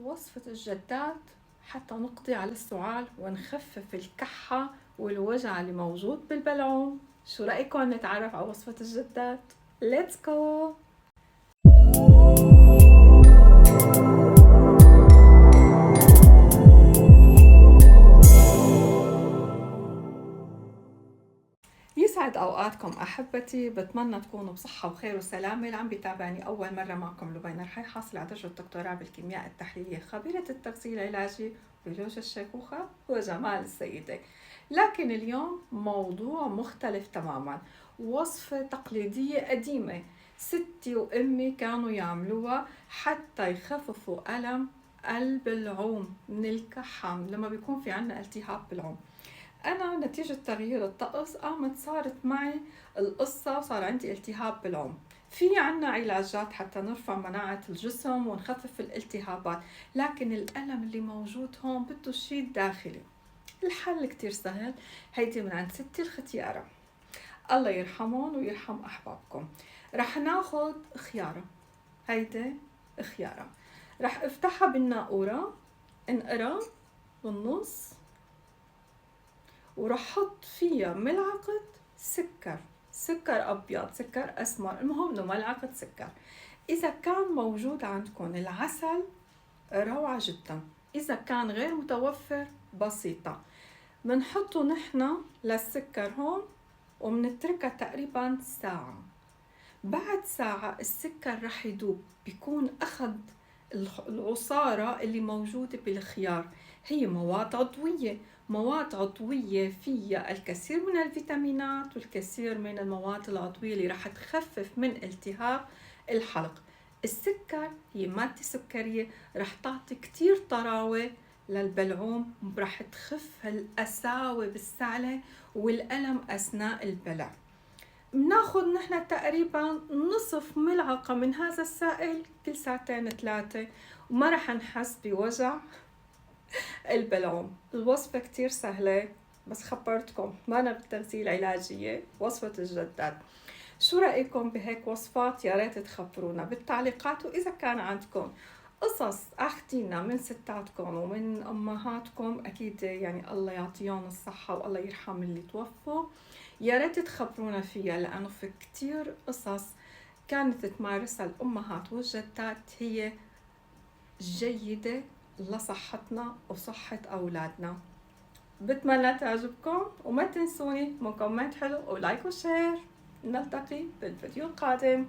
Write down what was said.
وصفة الجدات حتى نقضي على السعال ونخفف الكحة والوجع اللي موجود بالبلعوم. شو رأيكم نتعرف على وصفة الجدات؟ Let's go! يسعد أوقاتكم أحبتي، بتمنى تكونوا بصحة وخير وسلامة. اللي عم بيتابعني أول مرة معكم لبنى رحي، حاصلة على درجة الدكتوراه بالكيمياء التحليلية، خبيرة التغذية العلاجي، بيولوجيا الشيخوخة وجمال السيدة. لكن اليوم موضوع مختلف تماما، وصفة تقليدية قديمة ستي وأمي كانوا يعملوها حتى يخففوا ألم البلعوم من الكحة لما بيكون في عنا التهاب بالعوم. أنا نتيجة تغيير الطقس قامت صارت معي القصة وصار عندي التهاب بالعوم. في عنا علاجات حتى نرفع مناعة الجسم ونخفف الالتهابات، لكن الألم اللي موجود هون بده شيء داخلي. الحل كتير سهل، هيدي من عند ستي الختيارة، الله يرحمهم ويرحم أحبابكم. رح ناخد خيارة، هيدي خيارة رح افتحها بالناقورة، انقرا بالنص، ورح حط فيها ملعقة سكر أبيض، سكر أسمر، المهم إنه ملعقة سكر. إذا كان موجود عندكم العسل روعة جدا، إذا كان غير متوفر بسيطة. منحطه نحنا للسكر هون ومنتركها تقريبا ساعة. بعد ساعة السكر رح يدوب، بيكون أخذ العصارة اللي موجودة بالخيار. هي مواد عضوية فيها الكثير من الفيتامينات والكثير من المواد العضوية اللي رح تخفف من التهاب الحلق. السكر هي مادة سكرية رح تعطي كتير طراوة للبلعوم، رح تخف القساوة بالسعلة والألم أثناء البلع. بناخد نحن تقريبا نصف ملعقة من هذا السائل كل ساعتين 3، وما رح نحس بوجع البلعوم. الوصفة كتير سهلة، بس خبرتكم ما أنا بالتغذية العلاجية، وصفة الجدات. شو رأيكم بهيك وصفات؟ يا ريت تخبرونا بالتعليقات. وإذا كان عندكم قصص أخدينا من ستاتكم ومن أمهاتكم، أكيد يعني الله يعطيهم الصحة والله يرحم اللي توفوا، يا ريت تخبرونا فيها، لأنه في كتير قصص كانت تمارسها الأمهات والجدات هي جيدة لصحتنا وصحة أولادنا. بتمنى تعجبكم، وما تنسوني من كومنت حلو ولايك وشير. نلتقي بالفيديو القادم.